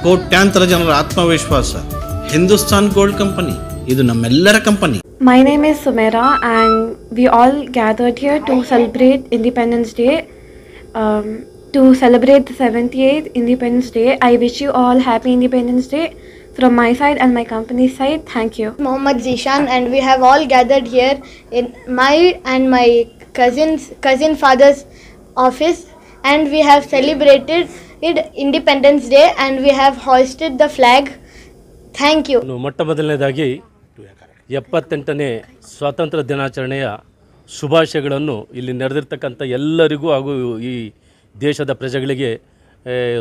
ಕೋಟ್ಯಾಂತರ ಜನರ ಆತ್ಮವಿಶ್ವಾಸ. ಹಿಂದೂಸ್ತಾನ್ ಗೋಲ್ಡ್ ಕಂಪನಿ, ಇದು ನಮ್ಮೆಲ್ಲರ company. My name is Sumera and we all gathered here to celebrate Independence Day. To celebrate the 78th Independence Day, I wish you all happy Independence Day from my side and my company's side. Thank you. Mohammad Zishan, and we have all gathered here in my and my cousin father's office, and we have celebrated Independence Day and we have hoisted the flag. Thank you. ಮೊಟ್ಟ ಮೊದಲನೇದಾಗಿ 78ನೇ ಸ್ವಾತಂತ್ರ್ಯ ದಿನಾಚರಣೆಯ ಶುಭಾಶಯಗಳನ್ನು ಇಲ್ಲಿ ನೆರೆದಿರ್ತಕ್ಕಂಥ ಎಲ್ಲರಿಗೂ ಹಾಗೂ ಈ ದೇಶದ ಪ್ರಜೆಗಳಿಗೆ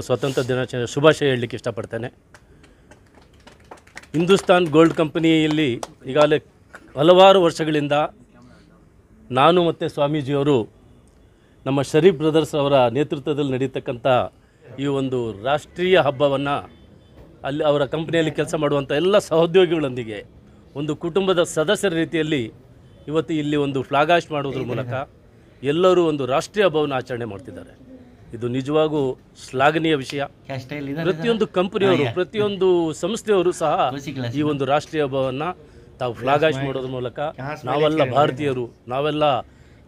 ಸ್ವಾತಂತ್ರ್ಯ ದಿನಾಚರಣೆ ಶುಭಾಶಯ ಹೇಳಲಿಕ್ಕೆ ಇಷ್ಟಪಡ್ತೇನೆ. ಹಿಂದೂಸ್ತಾನ್ ಗೋಲ್ಡ್ ಕಂಪನಿಯಲ್ಲಿ ಈಗಾಗಲೇ ಹಲವಾರು ವರ್ಷಗಳಿಂದ ನಾನು ಮತ್ತು ಸ್ವಾಮೀಜಿಯವರು ನಮ್ಮ ಶರೀಫ್ ಬ್ರದರ್ಸ್ ಅವರ ನೇತೃತ್ವದಲ್ಲಿ ನಡೀತಕ್ಕಂಥ ಈ ಒಂದು ರಾಷ್ಟ್ರೀಯ ಹಬ್ಬವನ್ನು ಅಲ್ಲಿ ಅವರ ಕಂಪನಿಯಲ್ಲಿ ಕೆಲಸ ಮಾಡುವಂಥ ಎಲ್ಲ ಸಹೋದ್ಯೋಗಿಗಳೊಂದಿಗೆ ಒಂದು ಕುಟುಂಬದ ಸದಸ್ಯರ ರೀತಿಯಲ್ಲಿ ಇವತ್ತು ಇಲ್ಲಿ ಒಂದು ಫ್ಲಾಗ್ ಹಾಸ್ಟ್ ಮಾಡುವುದರ ಮೂಲಕ ಎಲ್ಲರೂ ಒಂದು ರಾಷ್ಟ್ರೀಯ ಹಬ್ಬವನ್ನು ಆಚರಣೆ ಮಾಡ್ತಿದ್ದಾರೆ. ಇದು ನಿಜವಾಗೂ ಶ್ಲಾಘನೀಯ ವಿಷಯ. ಪ್ರತಿಯೊಂದು ಕಂಪನಿಯವರು, ಪ್ರತಿಯೊಂದು ಸಂಸ್ಥೆಯವರು ಸಹ ಈ ಒಂದು ರಾಷ್ಟ್ರೀಯ ಹಬ್ಬವನ್ನು ತಾವು ಫ್ಲಾಗ್ ಹಾಸ್ಟ್ ಮಾಡೋದ್ರ ಮೂಲಕ ನಾವೆಲ್ಲ ಭಾರತೀಯರು, ನಾವೆಲ್ಲ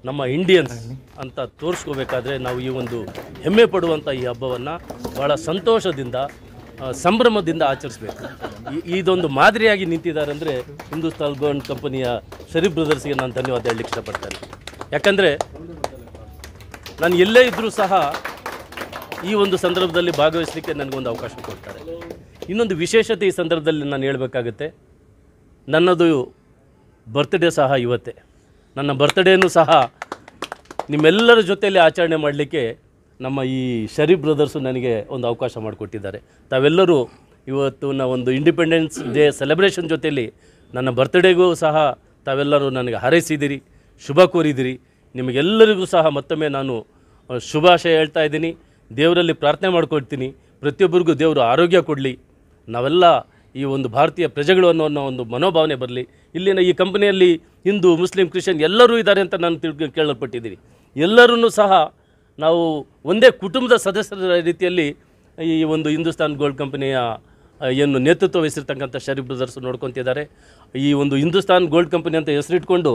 ನಮ್ಮ ಇಂಡಿಯನ್ಸ್ ಅಂತ ತೋರಿಸ್ಕೋಬೇಕಾದ್ರೆ ನಾವು ಈ ಒಂದು ಹೆಮ್ಮೆ ಪಡುವಂಥ ಈ ಹಬ್ಬವನ್ನು ಭಾಳ ಸಂತೋಷದಿಂದ ಸಂಭ್ರಮದಿಂದ ಆಚರಿಸಬೇಕು. ಇದೊಂದು ಮಾದರಿಯಾಗಿ ನಿಂತಿದ್ದಾರೆ ಅಂದರೆ ಹಿಂದೂಸ್ತಾನ್ ಗೋಲ್ಡ್ ಕಂಪನಿಯ ಶರೀಫ್ ಬ್ರದರ್ಸ್ಗೆ ನಾನು ಧನ್ಯವಾದ ಹೇಳಲಿಕ್ಕೆ ಇಷ್ಟಪಡ್ತೇನೆ. ಯಾಕಂದರೆ ನಾನು ಎಲ್ಲೇ ಇದ್ದರೂ ಸಹ ಈ ಒಂದು ಸಂದರ್ಭದಲ್ಲಿ ಭಾಗವಹಿಸಲಿಕ್ಕೆ ನನಗೊಂದು ಅವಕಾಶ ಕೊಡ್ತಾರೆ. ಇನ್ನೊಂದು ವಿಶೇಷತೆ ಈ ಸಂದರ್ಭದಲ್ಲಿ ನಾನು ಹೇಳಬೇಕಾಗುತ್ತೆ, ನನ್ನದು ಬರ್ತ್ಡೇ ಸಹ ಇವತ್ತೇ. ನನ್ನ ಬರ್ತ್ಡೇನೂ ಸಹ ನಿಮ್ಮೆಲ್ಲರ ಜೊತೆಯಲ್ಲಿ ಆಚರಣೆ ಮಾಡಲಿಕ್ಕೆ ನಮ್ಮ ಈ ಶರೀಫ್ ಬ್ರದರ್ಸು ನನಗೆ ಒಂದು ಅವಕಾಶ ಮಾಡಿಕೊಟ್ಟಿದ್ದಾರೆ. ತಾವೆಲ್ಲರೂ ಇವತ್ತು ಒಂದು ಇಂಡಿಪೆಂಡೆನ್ಸ್ ಡೇ ಸೆಲೆಬ್ರೇಷನ್ ಜೊತೆಯಲ್ಲಿ ನನ್ನ ಬರ್ತ್ಡೇಗೂ ಸಹ ತಾವೆಲ್ಲರೂ ನನಗೆ ಹಾರೈಸಿದ್ದೀರಿ, ಶುಭ ಕೋರಿದಿರಿ. ನಿಮಗೆಲ್ಲರಿಗೂ ಸಹ ಮತ್ತೊಮ್ಮೆ ನಾನು ಶುಭಾಶಯ ಹೇಳ್ತಾ ಇದ್ದೀನಿ. ದೇವರಲ್ಲಿ ಪ್ರಾರ್ಥನೆ ಮಾಡ್ಕೊಳ್ತೀನಿ, ಪ್ರತಿಯೊಬ್ಬರಿಗೂ ದೇವರು ಆರೋಗ್ಯ ಕೊಡಲಿ, ನಾವೆಲ್ಲ ಈ ಒಂದು ಭಾರತೀಯ ಪ್ರಜೆಗಳು ಅನ್ನೋ ಒಂದು ಮನೋಭಾವನೆ ಬರಲಿ. ಇಲ್ಲಿನ ಈ ಕಂಪನಿಯಲ್ಲಿ ಹಿಂದೂ, ಮುಸ್ಲಿಂ, ಕ್ರಿಶ್ಚಿಯನ್ ಎಲ್ಲರೂ ಇದ್ದಾರೆ ಅಂತ ನಾನು ಕೇಳಲ್ಪಟ್ಟಿದ್ದೀನಿ. ಎಲ್ಲರೂ ಸಹ ನಾವು ಒಂದೇ ಕುಟುಂಬದ ಸದಸ್ಯರ ರೀತಿಯಲ್ಲಿ ಈ ಒಂದು ಹಿಂದೂಸ್ತಾನ್ ಗೋಲ್ಡ್ ಕಂಪನಿಯ ಏನು ನೇತೃತ್ವ ವಹಿಸಿರ್ತಕ್ಕಂಥ ಶರೀಫ್ ಬ್ರದರ್ಸ್ ನೋಡ್ಕೊತಿದ್ದಾರೆ. ಈ ಒಂದು ಹಿಂದೂಸ್ತಾನ್ ಗೋಲ್ಡ್ ಕಂಪನಿ ಅಂತ ಹೆಸರಿಟ್ಕೊಂಡು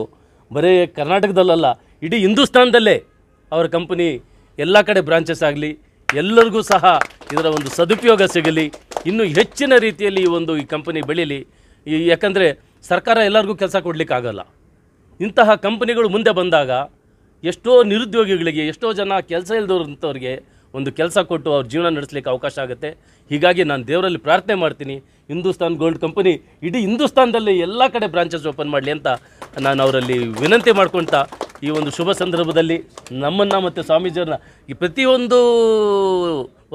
ಬರೀ ಕರ್ನಾಟಕದಲ್ಲ, ಇಡೀ ಹಿಂದೂಸ್ತಾನದಲ್ಲೇ ಅವರ ಕಂಪನಿ ಎಲ್ಲ ಕಡೆ ಬ್ರಾಂಚಸ್ ಆಗಲಿ, ಎಲ್ಲರಿಗೂ ಸಹ ಇದರ ಒಂದು ಸದುಪಯೋಗ ಸಿಗಲಿ, ಇನ್ನೂ ಹೆಚ್ಚಿನ ರೀತಿಯಲ್ಲಿ ಈ ಕಂಪನಿ ಬೆಳೀಲಿ. ಯಾಕಂದರೆ ಸರ್ಕಾರ ಎಲ್ಲರಿಗೂ ಕೆಲಸ ಕೊಡಲಿಕ್ಕಾಗಲ್ಲ. ಇಂತಹ ಕಂಪನಿಗಳು ಮುಂದೆ ಬಂದಾಗ ಎಷ್ಟೋ ನಿರುದ್ಯೋಗಿಗಳಿಗೆ, ಎಷ್ಟೋ ಜನ ಕೆಲಸ ಇಲ್ಲದವ್ರಂಥವ್ರಿಗೆ ಒಂದು ಕೆಲಸ ಕೊಟ್ಟು ಅವ್ರ ಜೀವನ ನಡೆಸಲಿಕ್ಕೆ ಅವಕಾಶ ಆಗುತ್ತೆ. ಹೀಗಾಗಿ ನಾನು ದೇವರಲ್ಲಿ ಪ್ರಾರ್ಥನೆ ಮಾಡ್ತೀನಿ, ಹಿಂದೂಸ್ತಾನ್ ಗೋಲ್ಡ್ ಕಂಪನಿ ಇಡೀ ಹಿಂದೂಸ್ತಾನದಲ್ಲಿ ಎಲ್ಲ ಕಡೆ ಬ್ರಾಂಚಸ್ ಓಪನ್ ಮಾಡಲಿ ಅಂತ ನಾನು ಅವರಲ್ಲಿ ವಿನಂತಿ ಮಾಡ್ಕೊಳ್ತಾ, ಈ ಒಂದು ಶುಭ ಸಂದರ್ಭದಲ್ಲಿ ನಮ್ಮನ್ನು ಮತ್ತು ಸ್ವಾಮೀಜಿಯವ್ರನ್ನ ಈ ಪ್ರತಿಯೊಂದು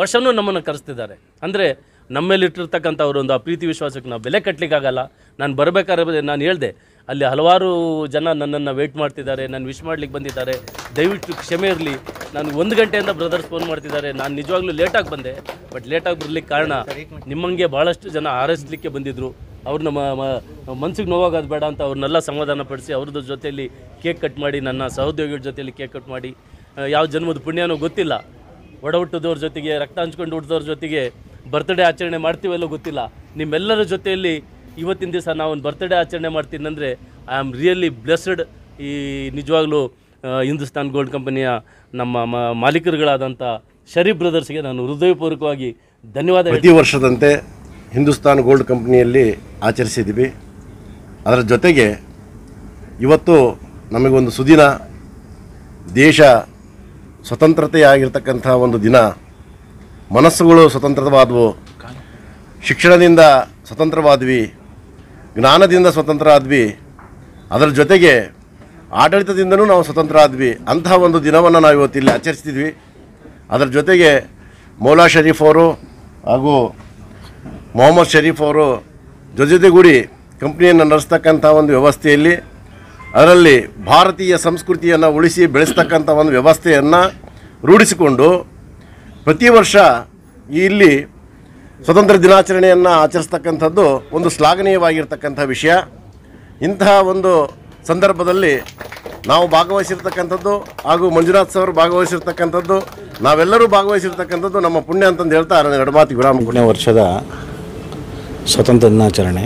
ವರ್ಷವೂ ನಮ್ಮನ್ನು ಕರೆಸ್ತಿದ್ದಾರೆ. ಅಂದರೆ ನಮ್ಮೇಲಿಟ್ಟಿರ್ತಕ್ಕಂಥ ಅವರೊಂದು ಆ ಪ್ರೀತಿ ವಿಶ್ವಾಸಕ್ಕೆ ನಾವು ಬೆಲೆ ಕಟ್ಟಲಿಕ್ಕಾಗಲ್ಲ. ನಾನು ಬರಬೇಕಾದ್ರೆ ನಾನು ಹೇಳಿದೆ, ಅಲ್ಲಿ ಹಲವಾರು ಜನ ನನ್ನನ್ನು ವೆಯ್ಟ್ ಮಾಡ್ತಿದ್ದಾರೆ, ನಾನು ವಿಶ್ ಮಾಡಲಿಕ್ಕೆ ಬಂದಿದ್ದಾರೆ, ದಯವಿಟ್ಟು ಕ್ಷಮೆ ಇರಲಿ. ನಾನು 1 ಗಂಟೆಯಿಂದ ಬ್ರದರ್ಸ್ ಫೋನ್ ಮಾಡ್ತಿದ್ದಾರೆ. ನಾನು ನಿಜವಾಗ್ಲೂ ಲೇಟಾಗಿ ಬಂದೆ, ಬಟ್ ಲೇಟಾಗಿ ಬರಲಿಕ್ಕೆ ಕಾರಣ ನಿಮ್ಮಂಗೆ ಭಾಳಷ್ಟು ಜನ ಹಾರೈಸಲಿಕ್ಕೆ ಬಂದಿದ್ದರು. ಅವ್ರನ್ನ ಮನಸ್ಸಿಗೆ ನೋವಾಗೋದು ಬೇಡ ಅಂತ ಅವ್ರನ್ನೆಲ್ಲ ಸಮಾಧಾನ ಪಡಿಸಿ ಅವ್ರದ್ದು ಜೊತೆಯಲ್ಲಿ ಕೇಕ್ ಕಟ್ ಮಾಡಿ, ನನ್ನ ಸಹೋದ್ಯೋಗಿಗಳ ಜೊತೆಯಲ್ಲಿ ಕೇಕ್ ಕಟ್ ಮಾಡಿ, ಯಾವ ಜನ್ಮದ ಪುಣ್ಯನೋ ಗೊತ್ತಿಲ್ಲ, ಒಡ ಹುಟ್ಟಿದವ್ರ ಜೊತೆಗೆ, ರಕ್ತ ಹಂಚ್ಕೊಂಡು ಹುಟ್ಟಿದವ್ರ ಜೊತೆಗೆ ಬರ್ತ್ಡೇ ಆಚರಣೆ ಮಾಡ್ತೀವಲ್ಲೋ ಗೊತ್ತಿಲ್ಲ. ನಿಮ್ಮೆಲ್ಲರ ಜೊತೆಯಲ್ಲಿ ಇವತ್ತಿನ ದಿವಸ ನಾವು ಒಂದು ಬರ್ತ್ಡೇ ಆಚರಣೆ ಮಾಡ್ತೀನಿ ಅಂದರೆ ಐ ಆಮ್ ರಿಯಲಿ ಬ್ಲೆಸ್ಡ್. ಈ ನಿಜವಾಗ್ಲೂ ಹಿಂದೂಸ್ತಾನ್ ಗೋಲ್ಡ್ ಕಂಪನಿಯ ನಮ್ಮ ಮಾಲೀಕರುಗಳಾದಂಥ ಶರೀಫ್ ಬ್ರದರ್ಸ್ಗೆ ನಾನು ಹೃದಯಪೂರ್ವಕವಾಗಿ ಧನ್ಯವಾದ. ಪ್ರತಿ ವರ್ಷದಂತೆ ಹಿಂದೂಸ್ತಾನ್ ಗೋಲ್ಡ್ ಕಂಪನಿಯಲ್ಲಿ ಆಚರಿಸಿದ್ದೀವಿ. ಅದರ ಜೊತೆಗೆ ಇವತ್ತು ನಮಗೊಂದು ಸುದಿನ, ದೇಶ ಸ್ವತಂತ್ರತೆಯಾಗಿರ್ತಕ್ಕಂಥ ಒಂದು ದಿನ. ಮನಸ್ಸುಗಳು ಸ್ವತಂತ್ರವಾದವು, ಶಿಕ್ಷಣದಿಂದ ಸ್ವತಂತ್ರವಾದ್ವಿ, ಜ್ಞಾನದಿಂದ ಸ್ವತಂತ್ರ ಆದ್ವಿ, ಅದರ ಜೊತೆಗೆ ಆಡಳಿತದಿಂದನೂ ನಾವು ಸ್ವತಂತ್ರ ಆದ್ವಿ. ಅಂತಹ ಒಂದು ದಿನವನ್ನು ನಾವು ಇವತ್ತಿಲ್ಲಿ ಆಚರಿಸ್ತಿದ್ವಿ. ಅದರ ಜೊತೆಗೆ ಮೌಲಾ ಶರೀಫ್ ಅವರು ಹಾಗೂ ಮೊಹಮ್ಮದ್ ಶರೀಫ್ ಅವರು ಜೊತೆಗೂಡಿ ಕಂಪ್ನಿಯನ್ನು ನಡೆಸ್ತಕ್ಕಂಥ ಒಂದು ವ್ಯವಸ್ಥೆಯಲ್ಲಿ, ಅದರಲ್ಲಿ ಭಾರತೀಯ ಸಂಸ್ಕೃತಿಯನ್ನು ಉಳಿಸಿ ಬೆಳೆಸ್ತಕ್ಕಂಥ ಒಂದು ವ್ಯವಸ್ಥೆಯನ್ನು ರೂಢಿಸಿಕೊಂಡು ಪ್ರತಿ ವರ್ಷ ಇಲ್ಲಿ ಸ್ವತಂತ್ರ ದಿನಾಚರಣೆಯನ್ನು ಆಚರಿಸ್ತಕ್ಕಂಥದ್ದು ಒಂದು ಶ್ಲಾಘನೀಯವಾಗಿರ್ತಕ್ಕಂಥ ವಿಷಯ. ಇಂತಹ ಒಂದು ಸಂದರ್ಭದಲ್ಲಿ ನಾವು ಭಾಗವಹಿಸಿರ್ತಕ್ಕಂಥದ್ದು ಹಾಗೂ ಮಂಜುನಾಥ್ ಸರ್ ಭಾಗವಹಿಸಿರ್ತಕ್ಕಂಥದ್ದು ನಾವೆಲ್ಲರೂ ಭಾಗವಹಿಸಿರ್ತಕ್ಕಂಥದ್ದು ನಮ್ಮ ಪುಣ್ಯ ಅಂತಂದು ಹೇಳ್ತಾ ನನ್ನ ಎರಡು ಮಾತು ವಿರಾಮ. 3ನೇ ವರ್ಷದ ಸ್ವತಂತ್ರ ದಿನಾಚರಣೆ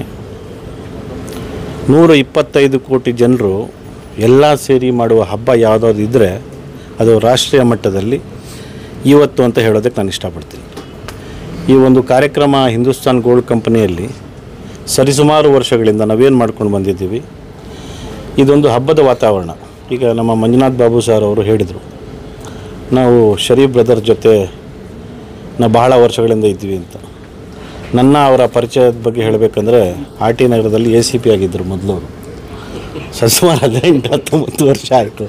125 ಕೋಟಿ ಜನರು ಎಲ್ಲ ಸೇರಿ ಮಾಡುವ ಹಬ್ಬ ಯಾವುದಾದ್ರು ಇದ್ದರೆ ಅದು ರಾಷ್ಟ್ರೀಯ ಮಟ್ಟದಲ್ಲಿ ಇವತ್ತು ಅಂತ ಹೇಳೋದಕ್ಕೆ ನಾನು ಇಷ್ಟಪಡ್ತೀನಿ. ಈ ಒಂದು ಕಾರ್ಯಕ್ರಮ ಹಿಂದೂಸ್ತಾನ್ ಗೋಲ್ಡ್ ಕಂಪನಿಯಲ್ಲಿ ಸರಿಸುಮಾರು ವರ್ಷಗಳಿಂದ ನಾವೇನು ಮಾಡ್ಕೊಂಡು ಬಂದಿದ್ದೀವಿ. ಇದೊಂದು ಹಬ್ಬದ ವಾತಾವರಣ. ಈಗ ನಮ್ಮ ಮಂಜುನಾಥ್ ಬಾಬು ಸರ್ ಅವರು ಹೇಳಿದರು, ನಾವು ಶರೀಫ್ ಬ್ರದರ್ ಜೊತೆ ನಾವು ಬಹಳ ವರ್ಷಗಳಿಂದ ಇದ್ದೀವಿ ಅಂತ. ನನ್ನ ಅವರ ಪರಿಚಯದ ಬಗ್ಗೆ ಹೇಳಬೇಕಂದ್ರೆ ಆರ್ ಟಿ ನಗರದಲ್ಲಿ ACP ಆಗಿದ್ದರು ಮೊದಲು. ಸುಮಾರು 18-19 ವರ್ಷ ಆಯಿತು.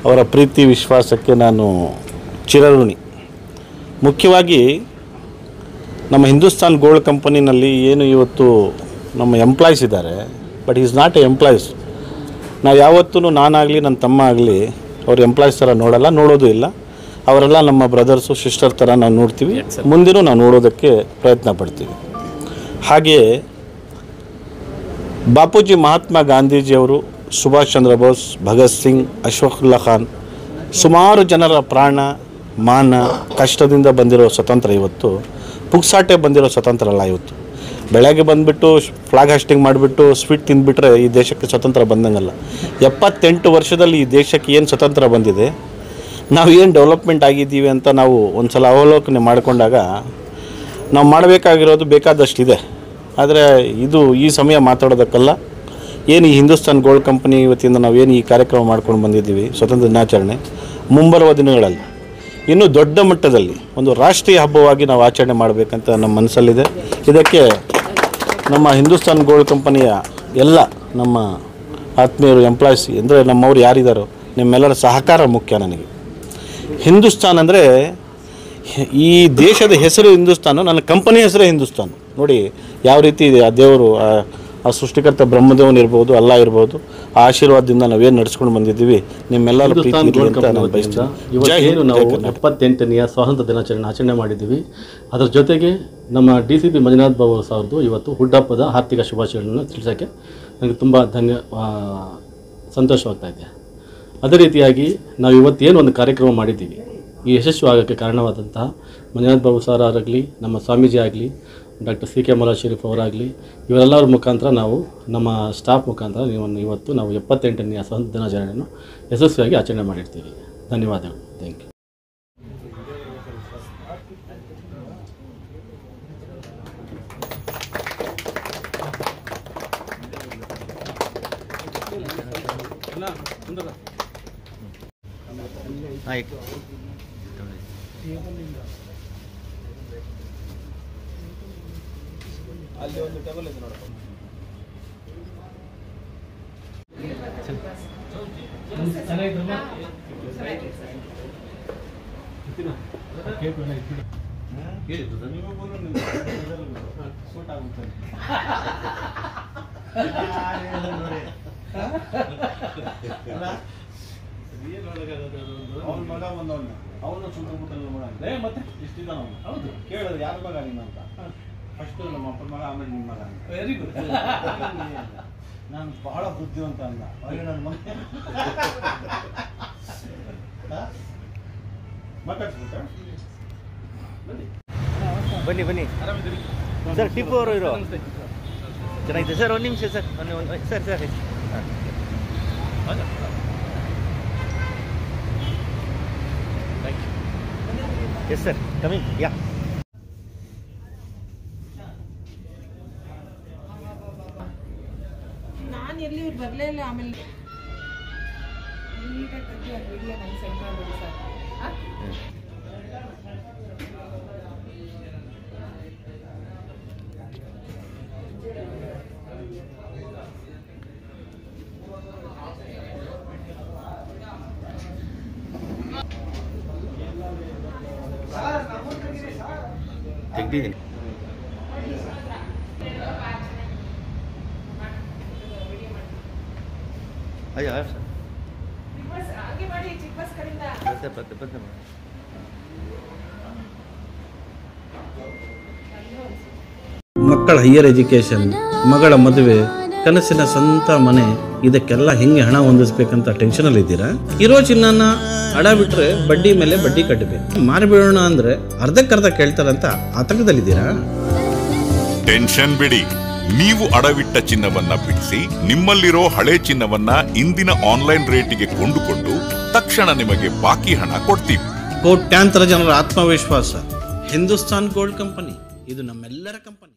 ಅವರ ಪ್ರೀತಿ ವಿಶ್ವಾಸಕ್ಕೆ ನಾನು ಚಿರಋಣಿ. ಮುಖ್ಯವಾಗಿ ನಮ್ಮ ಹಿಂದೂಸ್ತಾನ್ ಗೋಲ್ಡ್ ಕಂಪನಿನಲ್ಲಿ ಏನು ಇವತ್ತು ನಮ್ಮ ಎಂಪ್ಲಾಯೀಸ್ ಇದ್ದಾರೆ, but is not A employees. ನಾವು ಯಾವತ್ತೂ ನಾನಾಗಲಿ ನನ್ನ ತಮ್ಮ ಆಗಲಿ ಅವ್ರ ಎಂಪ್ಲಾಯೀಸ್ ಥರ ನೋಡೋದು ಇಲ್ಲ. ಅವರೆಲ್ಲ ನಮ್ಮ ಬ್ರದರ್ಸು ಸಿಸ್ಟರ್ ಥರ ನಾವು ನೋಡ್ತೀವಿ, ಮುಂದಿನೂ ನಾವು ನೋಡೋದಕ್ಕೆ ಪ್ರಯತ್ನ ಪಡ್ತೀವಿ. ಹಾಗೆಯೇ ಬಾಪೂಜಿ ಮಹಾತ್ಮ ಗಾಂಧೀಜಿಯವರು, ಸುಭಾಷ್ ಚಂದ್ರ ಬೋಸ್, ಭಗತ್ ಸಿಂಗ್, ಅಶ್ಫಾಕುಲ್ಲಾ ಖಾನ್, ಸುಮಾರು ಜನರ ಪ್ರಾಣ ಮಾನ ಕಷ್ಟದಿಂದ ಬಂದಿರೋ ಸ್ವತಂತ್ರ ಇವತ್ತು ಪುಕ್ಸಾಟೆ ಬಂದಿರೋ ಸ್ವತಂತ್ರ ಅಲ್ಲ. ಇವತ್ತು ಬೆಳಗ್ಗೆ ಬಂದುಬಿಟ್ಟು ಫ್ಲಾಗ್ ಹಾಸ್ಟಿಂಗ್ ಮಾಡಿಬಿಟ್ಟು ಸ್ವೀಟ್ ತಿಂದುಬಿಟ್ರೆ ಈ ದೇಶಕ್ಕೆ ಸ್ವತಂತ್ರ ಬಂದಂಗಲ್ಲ. 78 ವರ್ಷದಲ್ಲಿ ಈ ದೇಶಕ್ಕೆ ಏನು ಸ್ವತಂತ್ರ ಬಂದಿದೆ, ನಾವು ಏನು ಡೆವಲಪ್ಮೆಂಟ್ ಆಗಿದ್ದೀವಿ ಅಂತ ನಾವು ಒಂದು ಸಲ ಅವಲೋಕನೆ ಮಾಡಿಕೊಂಡಾಗ ನಾವು ಮಾಡಬೇಕಾಗಿರೋದು ಬೇಕಾದಷ್ಟಿದೆ. ಆದರೆ ಇದು ಈ ಸಮಯ ಮಾತಾಡೋದಕ್ಕಲ್ಲ. ಏನು ಈ ಹಿಂದೂಸ್ತಾನ್ ಗೋಲ್ಡ್ ಕಂಪನಿ ಇವತ್ತಿಂದ ನಾವೇನು ಈ ಕಾರ್ಯಕ್ರಮ ಮಾಡ್ಕೊಂಡು ಬಂದಿದ್ದೀವಿ ಸ್ವತಂತ್ರ ದಿನಾಚರಣೆ, ಮುಂಬರುವ ದಿನಗಳಲ್ಲಿ ಇನ್ನೂ ದೊಡ್ಡ ಮಟ್ಟದಲ್ಲಿ ಒಂದು ರಾಷ್ಟ್ರೀಯ ಹಬ್ಬವಾಗಿ ನಾವು ಆಚರಣೆ ಮಾಡಬೇಕಂತ ನಮ್ಮ ಮನಸ್ಸಲ್ಲಿದೆ. ಇದಕ್ಕೆ ನಮ್ಮ ಹಿಂದೂಸ್ತಾನ್ ಗೋಲ್ಡ್ ಕಂಪನಿಯ ಎಲ್ಲ ನಮ್ಮ ಆತ್ಮೀಯರು, ಎಂಪ್ಲಾಯೀಸ್ ಅಂದರೆ ನಮ್ಮವ್ರು ಯಾರಿದ್ದಾರೋ ನಿಮ್ಮೆಲ್ಲರ ಸಹಕಾರ ಮುಖ್ಯ ನನಗೆ. ಹಿಂದೂಸ್ತಾನ್ ಅಂದರೆ ಈ ದೇಶದ ಹೆಸರು ಹಿಂದೂಸ್ತಾನು, ನನ್ನ ಕಂಪನಿ ಹೆಸರೇ ಹಿಂದೂಸ್ತಾನ್. ನೋಡಿ ಯಾವ ರೀತಿ ಇದೆ. ಆ ದೇವರು, ಆ ಸೃಷ್ಟಿಕರ್ತ ಬ್ರಹ್ಮದೇವನ್ ಇರ್ಬೋದು, ಅಲ್ಲ ಇರ್ಬೋದು, ಆ ಆಶೀರ್ವಾದದಿಂದ ನಾವೇನು ನಡ್ಸ್ಕೊಂಡು ಬಂದಿದ್ದೀವಿ ನಿಮ್ಮೆಲ್ಲರ ಪ್ರೀತಿ ಇರಲಿ ಅಂತ ನಾನು ಬಯಸ್ತೀನಿ. ಇವತ್ತೇನು ನಾವು 78ನೇ ಸ್ವಾತಂತ್ರ್ಯ ದಿನಾಚರಣೆ ಆಚರಣೆ ಮಾಡಿದ್ದೀವಿ. ಅದರ ಜೊತೆಗೆ ನಮ್ಮ DCP ಮಂಜುನಾಥ್ ಬಾಬು ಸಾರ್ದು ಇವತ್ತು ಹುಟ್ಟುಹಬ್ಬದ ಆರ್ಥಿಕ ಶುಭಾಶಯಗಳನ್ನು ತಿಳಿಸೋಕ್ಕೆ ನನಗೆ ತುಂಬ ಸಂತೋಷವಾಗ್ತಾ ಇದೆ. ಅದೇ ರೀತಿಯಾಗಿ ನಾವು ಇವತ್ತೇನು ಒಂದು ಕಾರ್ಯಕ್ರಮ ಮಾಡಿದ್ದೀವಿ, ಈ ಯಶಸ್ವಿ ಆಗೋಕ್ಕೆ ಕಾರಣವಾದಂತಹ ಮಂಜುನಾಥ್ ಬಾಬು ಸಾರ್ ಆಗಲಿ, ನಮ್ಮ ಸ್ವಾಮೀಜಿ ಆಗಲಿ, ಡಾಕ್ಟರ್ CK ಮೌಲಾ ಶರೀಫ್ ಅವರಾಗಲಿ, ಇವರೆಲ್ಲರ ಮುಖಾಂತರ ನಾವು ನಮ್ಮ ಸ್ಟಾಫ್ ಮುಖಾಂತರ ಇವತ್ತು ನಾವು 78ನೇ ಸ್ವಾತಂತ್ರ್ಯ ದಿನಾಚರಣೆಯನ್ನು ಯಶಸ್ವಿಯಾಗಿ ಆಚರಣೆ ಮಾಡಿರ್ತೀವಿ. ಧನ್ಯವಾದಗಳು. Thank you. ಅಲ್ಲಿ ಒಂದು ಟೇಬಲ್ ಇದೆ ನೋಡಪ್ಪ. ಅವನ ಮಗ ಬಂದವನ್ನ ಅವನು ಸುತ್ತಮುತ್ತಲ ಮಗ ಮತ್ತೆ ಇಷ್ಟಿದ್ದಾನ ಅವನು. ಹೌದು, ಕೇಳೋದು ಯಾರ ಮಗ ನೀನು ಅಂತ. ಫಸ್ಟು ನಮ್ಮ ಅಪ್ಪನ ಮಗ, ಆಮೇಲೆ ನಿಮ್ಮ ಮಗ ಅಂತ. Very good. ನಾನು ಬಹಳ ಬುದ್ಧಿವಂತ ಅಂದ. ಅಯ್ಯೋ ನನ್ನ ಮಗ ಮಾತಾಡ್ಸ್ಬಿಟ್ಟ. ಬನ್ನಿ ಬನ್ನಿ ಸರ್. ಟಿಪ್ಪು ಅವರು ಇರೋ ಚೆನ್ನಾಗಿದೆ ಸರ್. ಒಂದು ನಿಮಿಷ sir. Sir sir yes sir, coming. ಯಾ ನಾನು ಎಲ್ಲಿ ಇವ್ರು ಬರಲೇ ಇಲ್ಲ. ಆಮೇಲೆ ನೀಟಾಗಿ ತೆಗೆದು ಅದು ವಿಡಿಯೋ ನಂಗೆ ಸೆಂಡ್ ಮಾಡ್ಬೋದು ಸರ್. ತೆಗ್ದಿದ್ದೀನಿ. ಅಯ್ಯೋ ಸರ್, ಬಂದೆ ಮಕ್ಕಳ ಹೈಯರ್ ಎಜುಕೇಷನ್, ಮಗಳ ಮದುವೆ, ಕನಸಿನ ಸ್ವಂತ ಮನೆ, ಇದಕ್ಕೆಲ್ಲ ಹೆಂಗೆ ಹಣ ಹೊಂದಿಸ್ಬೇಕಂತ ಟೆನ್ಷನಲ್ಲಿ ಇದ್ದೀರಾ? ಇರೋ ಚಿನ್ನನ ಅಡ ಬಿಟ್ರೆ ಬಡ್ಡಿ ಮೇಲೆ ಬಡ್ಡಿ ಕಟ್ಟಬೇಕು. ಮಾರಿಬಿಡೋಣ ಅಂದ್ರೆ ಅರ್ಧಕ್ಕರ್ಧ ಕೇಳ್ತಾರಂತ ಆತಂಕದಲ್ಲಿದ್ದೀರಾ? ಟೆನ್ಷನ್ ಬಿಡಿ, ನೀವು ಅಡವಿಟ್ಟ ಚಿನ್ನವನ್ನ ಬಿಡಿಸಿ ನಿಮ್ಮಲ್ಲಿರೋ ಹಳೆ ಚಿನ್ನವನ್ನ ಇಂದಿನ ಆನ್ಲೈನ್ ರೇಟಿಗೆ ಕೊಂಡುಕೊಂಡು ತಕ್ಷಣ ನಿಮಗೆ ಬಾಕಿ ಹಣ ಕೊಡ್ತೀವಿ. ಕೋಟ್ಯಾಂತರ ಜನರ ಆತ್ಮವಿಶ್ವಾಸ ಹಿಂದೂಸ್ತಾನ್ ಗೋಲ್ಡ್ ಕಂಪನಿ, ಇದು ನಮ್ಮೆಲ್ಲರ ಕಂಪನಿ.